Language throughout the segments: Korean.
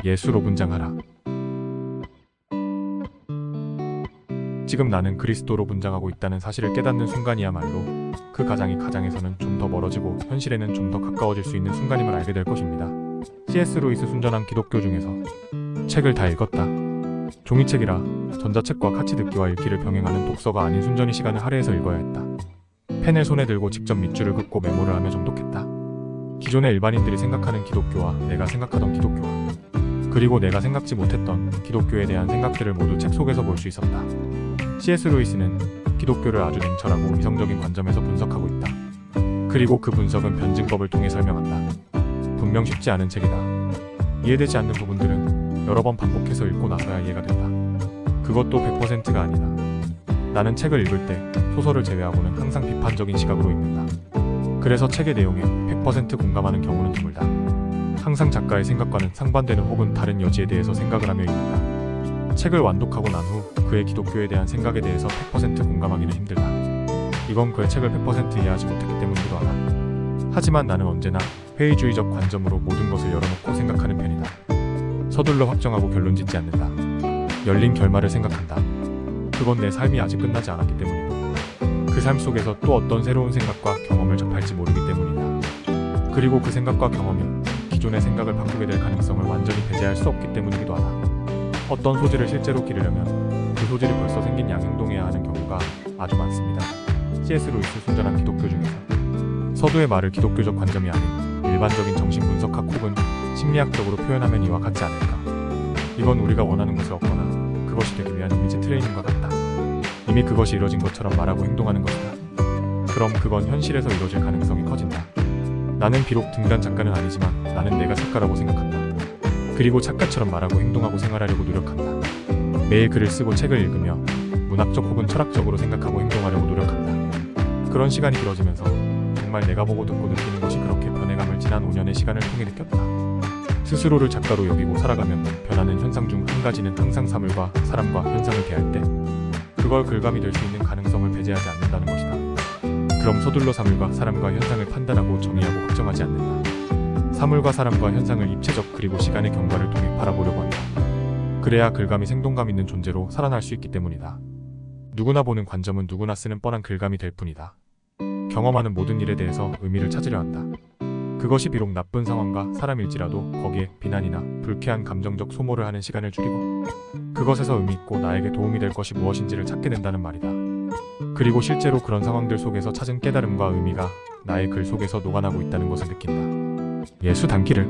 예수로 분장하라. 지금 나는 그리스도로 분장하고 있다는 사실을 깨닫는 순간이야말로 그 가장에서는 좀 더 멀어지고 현실에는 좀 더 가까워질 수 있는 순간임을 알게 될 것입니다. C.S. 루이스 순전한 기독교 중에서 책을 다 읽었다. 종이책이라 전자책과 같이 듣기와 읽기를 병행하는 독서가 아닌 순전히 시간을 할애해서 읽어야 했다. 펜을 손에 들고 직접 밑줄을 긋고 메모를 하며 정독했다. 기존의 일반인들이 생각하는 기독교와 내가 생각하던 기독교와 그리고 내가 생각지 못했던 기독교에 대한 생각들을 모두 책 속에서 볼 수 있었다. C.S. 루이스는 기독교를 아주 냉철하고 이성적인 관점에서 분석하고 있다. 그리고 그 분석은 변증법을 통해 설명한다. 분명 쉽지 않은 책이다. 이해되지 않는 부분들은 여러 번 반복해서 읽고 나서야 이해가 된다. 그것도 100%가 아니다. 나는 책을 읽을 때 소설을 제외하고는 항상 비판적인 시각으로 읽는다. 그래서 책의 내용에 100% 공감하는 경우는 드물다. 항상 작가의 생각과는 상반되는 혹은 다른 여지에 대해서 생각을 하며 읽는다. 책을 완독하고 난 후 그의 기독교에 대한 생각에 대해서 100% 공감하기는 힘들다. 이건 그의 책을 100% 이해하지 못했기 때문이기도 하다. 하지만 나는 언제나 회의주의적 관점으로 모든 것을 열어놓고 생각하는 편이다. 서둘러 확정하고 결론 짓지 않는다. 열린 결말을 생각한다. 그건 내 삶이 아직 끝나지 않았기 때문이고 그 삶 속에서 또 어떤 새로운 생각과 경험을 접할지 모르기 때문이다. 그리고 그 생각과 경험이 기존의 생각을 바꾸게 될 가능성을 완전히 배제할 수 없기 때문이기도 하다. 어떤 소질을 실제로 기르려면 그 소질이 벌써 생긴 양 행동해야 하는 경우가 아주 많습니다. C.S. 루이스 순전한 기독교 중에서 서두의 말을 기독교적 관점이 아닌 일반적인 정신분석학 혹은 심리학적으로 표현하면 이와 같지 않을까. 이건 우리가 원하는 것을 얻거나 그것이 되기 위한 이미지 트레이닝과 같다. 이미 그것이 이뤄진 것처럼 말하고 행동하는 것이다. 그럼 그건 현실에서 이루어질 가능성이 커진다. 나는 비록 등단 작가는 아니지만 나는 내가 작가라고 생각한다. 그리고 작가처럼 말하고 행동하고 생활하려고 노력한다. 매일 글을 쓰고 책을 읽으며 문학적 혹은 철학적으로 생각하고 행동하려고 노력한다. 그런 시간이 길어지면서 정말 내가 보고 듣고 느끼는 것이 그렇게 변해감을 지난 5년의 시간을 통해 느꼈다. 스스로를 작가로 여기고 살아가면 변하는 현상 중 한 가지는 항상 사물과 사람과 현상을 대할 때 그걸 글감이 될 수 있는 가능성을 배제하지 않는다는 것이다. 그럼 서둘러 사물과 사람과 현상을 판단하고 정의하고 확정하지 않는다. 사물과 사람과 현상을 입체적 그리고 시간의 경과를 통해 바라보려고 한다. 그래야 글감이 생동감 있는 존재로 살아날 수 있기 때문이다. 누구나 보는 관점은 누구나 쓰는 뻔한 글감이 될 뿐이다. 경험하는 모든 일에 대해서 의미를 찾으려 한다. 그것이 비록 나쁜 상황과 사람일지라도 거기에 비난이나 불쾌한 감정적 소모를 하는 시간을 줄이고 그것에서 의미있고 나에게 도움이 될 것이 무엇인지를 찾게 된다는 말이다. 그리고 실제로 그런 상황들 속에서 찾은 깨달음과 의미가 나의 글 속에서 녹아나고 있다는 것을 느낀다. 예수 닮기를.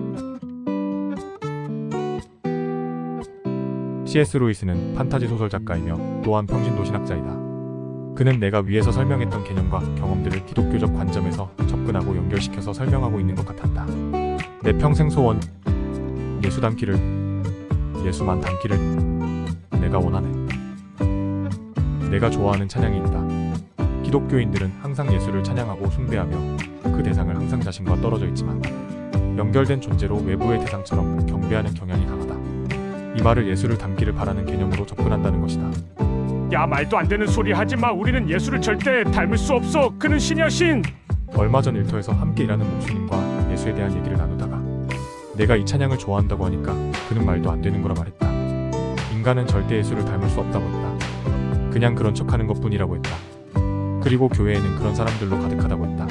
C.S. 루이스는 판타지 소설 작가이며 또한 평신도 신학자이다. 그는 내가 위에서 설명했던 개념과 경험들을 기독교적 관점에서 접근하고 연결시켜서 설명하고 있는 것 같았다. 내 평생 소원, 예수 닮기를, 예수만 닮기를 내가 원하네. 내가 좋아하는 찬양이 있다. 기독교인들은 항상 예수를 찬양하고 숭배하며 그 대상을 항상 자신과 떨어져 있지만 연결된 존재로 외부의 대상처럼 경배하는 경향이 강하다. 이 말을 예수를 닮기를 바라는 개념으로 접근한다는 것이다. 야, 말도 안 되는 소리 하지마. 우리는 예수를 절대 닮을 수 없어. 그는 신이야, 신. 얼마 전 일터에서 함께 일하는 목수님과 예수에 대한 얘기를 나누다가 내가 이 찬양을 좋아한다고 하니까 그는 말도 안 되는 거라 말했다. 인간은 절대 예수를 닮을 수 없다고 했다. 그냥 그런 척하는 것뿐이라고 했다. 그리고 교회에는 그런 사람들로 가득하다고 했다.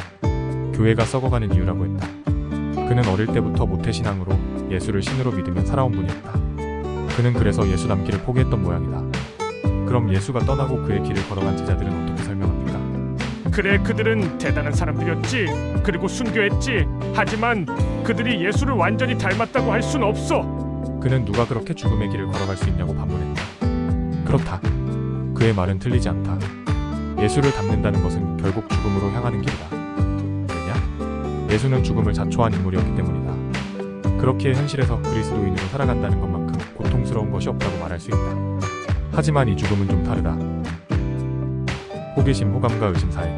교회가 썩어가는 이유라고 했다. 그는 어릴 때부터 모태신앙으로 예수를 신으로 믿으며 살아온 분이었다. 그는 그래서 예수 닮기를 포기했던 모양이다. 그럼 예수가 떠나고 그의 길을 걸어간 제자들은 어떻게 설명합니까? 그래, 그들은 대단한 사람들이었지. 그리고 순교했지. 하지만 그들이 예수를 완전히 닮았다고 할 순 없어. 그는 누가 그렇게 죽음의 길을 걸어갈 수 있냐고 반문했다. 그렇다. 그의 말은 틀리지 않다. 예수를 닮는다는 것은 결국 죽음으로 향하는 길이다. 왜냐? 예수는 죽음을 자초한 인물이었기 때문이다. 그렇기에 현실에서 그리스도인으로 살아간다는 것만큼 고통스러운 것이 없다고 말할 수 있다. 하지만 이 죽음은 좀 다르다. 호기심, 호감과 의심 사이.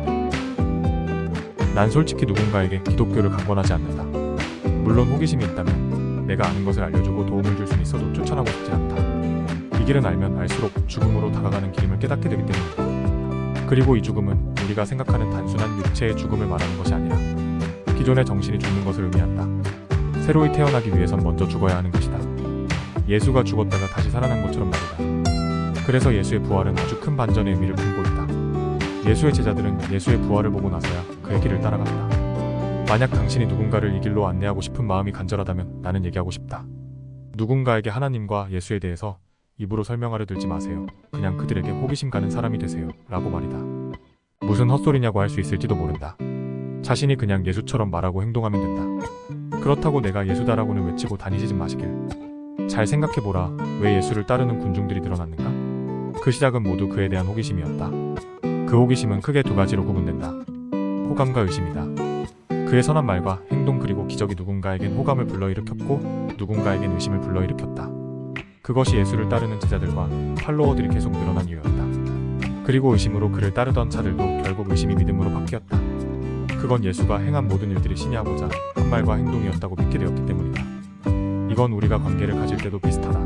난 솔직히 누군가에게 기독교를 강권하지 않는다. 물론 호기심이 있다면 내가 아는 것을 알려주고 도움을 줄 수는 있어도 추천하고 싶지 않다. 이 길은 알면 알수록 죽음으로 다가가는 길임을 깨닫게 되기 때문이다. 그리고 이 죽음은 우리가 생각하는 단순한 육체의 죽음을 말하는 것이 아니라 기존의 정신이 죽는 것을 의미한다. 새로이 태어나기 위해선 먼저 죽어야 하는 것이다. 예수가 죽었다가 다시 살아난 것처럼 말이다. 그래서 예수의 부활은 아주 큰 반전의 의미를 품고 있다. 예수의 제자들은 예수의 부활을 보고 나서야 그의 길을 따라갔다. 만약 당신이 누군가를 이 길로 안내하고 싶은 마음이 간절하다면 나는 얘기하고 싶다. 누군가에게 하나님과 예수에 대해서 입으로 설명하려 들지 마세요. 그냥 그들에게 호기심 가는 사람이 되세요. 라고 말이다. 무슨 헛소리냐고 할 수 있을지도 모른다. 자신이 그냥 예수처럼 말하고 행동하면 된다. 그렇다고 내가 예수다라고는 외치고 다니지 마시길. 잘 생각해보라. 왜 예수를 따르는 군중들이 늘어났는가? 그 시작은 모두 그에 대한 호기심이었다. 그 호기심은 크게 두 가지로 구분된다. 호감과 의심이다. 그의 선한 말과 행동 그리고 기적이 누군가에겐 호감을 불러일으켰고 누군가에겐 의심을 불러일으켰다. 그것이 예수를 따르는 제자들과 팔로워들이 계속 늘어난 이유였다. 그리고 의심으로 그를 따르던 자들도 결국 의심이 믿음으로 바뀌었다. 그건 예수가 행한 모든 일들이 신이 하고자 한 말과 행동이었다고 믿게 되었기 때문이다. 이건 우리가 관계를 가질 때도 비슷하다.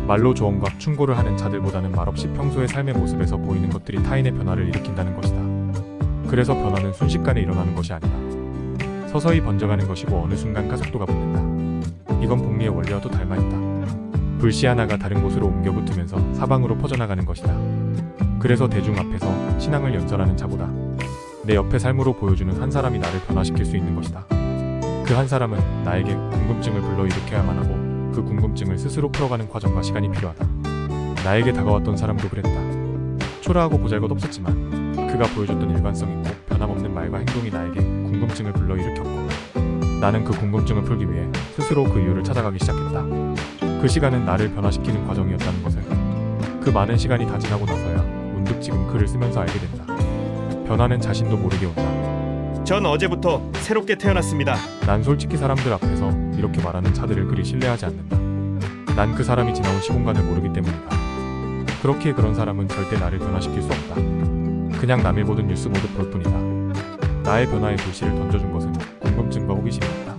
말로 조언과 충고를 하는 자들보다는 말없이 평소의 삶의 모습에서 보이는 것들이 타인의 변화를 일으킨다는 것이다. 그래서 변화는 순식간에 일어나는 것이 아니다. 서서히 번져가는 것이고 어느 순간 가속도가 붙는다. 이건 복리의 원리와도 닮아있다. 불씨 하나가 다른 곳으로 옮겨 붙으면서 사방으로 퍼져나가는 것이다. 그래서 대중 앞에서 신앙을 연설하는 자보다 내 옆의 삶으로 보여주는 한 사람이 나를 변화시킬 수 있는 것이다. 그 한 사람은 나에게 궁금증을 불러일으켜야만 하고 그 궁금증을 스스로 풀어가는 과정과 시간이 필요하다. 나에게 다가왔던 사람도 그랬다. 초라하고 보잘것없었지만 그가 보여줬던 일관성 있고 변함없는 말과 행동이 나에게 궁금증을 불러일으켰고 나는 그 궁금증을 풀기 위해 스스로 그 이유를 찾아가기 시작했다. 그 시간은 나를 변화시키는 과정이었다는 것을 그 많은 시간이 다 지나고 나서야 문득 지금 글을 쓰면서 알게 된다. 변화는 자신도 모르게 온다. 전 어제부터 새롭게 태어났습니다. 난 솔직히 사람들 앞에서 이렇게 말하는 자들을 그리 신뢰하지 않는다. 난 그 사람이 지나온 시공간을 모르기 때문이다. 그렇기에 그런 사람은 절대 나를 변화시킬 수 없다. 그냥 남이 보던 뉴스 보듯 볼 뿐이다. 나의 변화에 불씨를 던져준 것은 궁금증과 호기심이었다.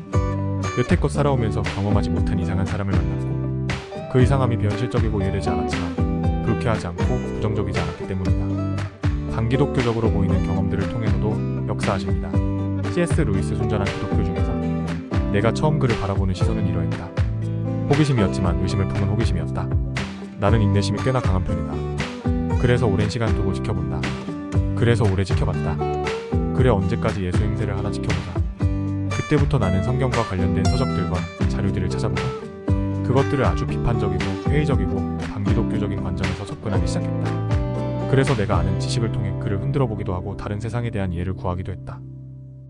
여태껏 살아오면서 경험하지 못한 이상한 사람을 만났고 그 이상함이 비현실적이고 이해되지 않았지만 불쾌하지 않고 부정적이지 않았기 때문이다. 반기독교적으로 보이는 경험들을 통해서도 역사하십니다. C.S. 루이스 순전한 기독교 중에서 내가 처음 그를 바라보는 시선은 이러했다. 호기심이었지만 의심을 품은 호기심이었다. 나는 인내심이 꽤나 강한 편이다. 그래서 오랜 시간 두고 지켜본다. 그래서 오래 지켜봤다. 그래 언제까지 예수 행세를 하나 지켜보자. 그때부터 나는 성경과 관련된 서적들과 자료들을 찾아보다 그것들을 아주 비판적이고 회의적이고 반기독교적인 관점에서 접근하기 시작했다. 그래서 내가 아는 지식을 통해 그를 흔들어 보기도 하고 다른 세상에 대한 이해를 구하기도 했다.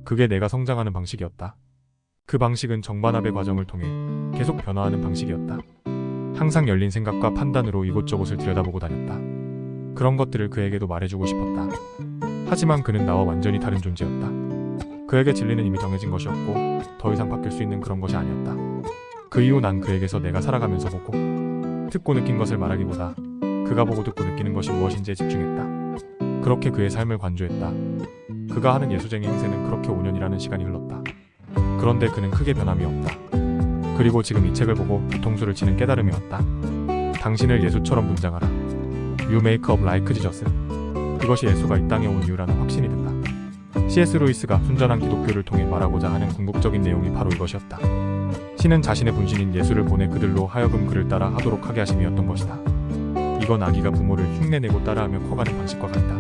그게 내가 성장하는 방식이었다. 그 방식은 정반합의 과정을 통해 계속 변화하는 방식이었다. 항상 열린 생각과 판단으로 이곳저곳을 들여다보고 다녔다. 그런 것들을 그에게도 말해주고 싶었다. 하지만 그는 나와 완전히 다른 존재였다. 그에게 진리는 이미 정해진 것이었고 더 이상 바뀔 수 있는 그런 것이 아니었다. 그 이후 난 그에게서 내가 살아가면서 보고 듣고 느낀 것을 말하기보다 그가 보고 듣고 느끼는 것이 무엇인지에 집중했다. 그렇게 그의 삶을 관조했다. 그가 하는 예수쟁이 행세는 그렇게 5년이라는 시간이 흘렀다. 그런데 그는 크게 변함이 없다. 그리고 지금 이 책을 보고 뒤통수를 치는 깨달음이 왔다. 당신을 예수처럼 분장하라. You make up like Jesus. 이것이 예수가 이 땅에 온 이유라는 확신이 든다. C.S. 루이스가 순전한 기독교를 통해 말하고자 하는 궁극적인 내용이 바로 이것이었다. 신은 자신의 분신인 예수를 보내 그들로 하여금 그를 따라 하도록 하게 하심이었던 것이다. 이건 아기가 부모를 흉내내고 따라하며 커가는 방식과 같다.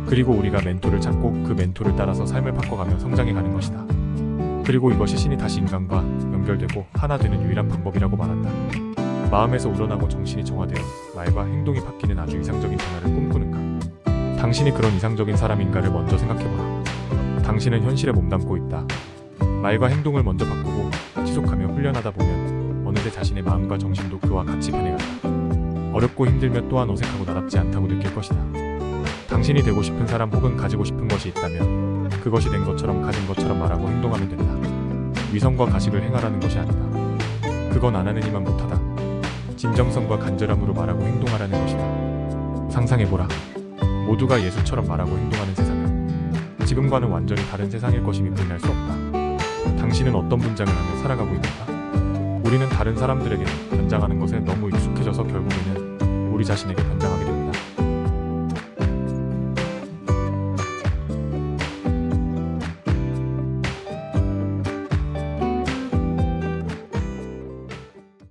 그리고 우리가 멘토를 찾고 그 멘토를 따라서 삶을 바꿔가며 성장해가는 것이다. 그리고 이것이 신이 다시 인간과 연결되고 하나 되는 유일한 방법이라고 말한다. 마음에서 우러나고 정신이 정화되어 말과 행동이 바뀌는 아주 이상적인 변화를 꿈꾸는가? 당신이 그런 이상적인 사람인가를 먼저 생각해보라. 당신은 현실에 몸담고 있다. 말과 행동을 먼저 바꾸고 지속하며 훈련하다 보면 어느새 자신의 마음과 정신도 그와 같이 변해간다. 어렵고 힘들며 또한 어색하고 나답지 않다고 느낄 것이다. 당신이 되고 싶은 사람 혹은 가지고 싶은 것이 있다면 그것이 된 것처럼 가진 것처럼 말하고 행동하면 된다. 위선과 가식을 행하라는 것이 아니다. 그건 안 하는 이만 못하다. 진정성과 간절함으로 말하고 행동하라는 것이다. 상상해보라. 모두가 예수처럼 말하고 행동하는 세상은 지금과는 완전히 다른 세상일 것임이 부인할 수 없다. 당신은 어떤 분장을 하며 살아가고 있는가? 우리는 다른 사람들에게 변장하는 것에 너무 익숙해져서 결국에는 우리 자신에게 변장하게 됩니다.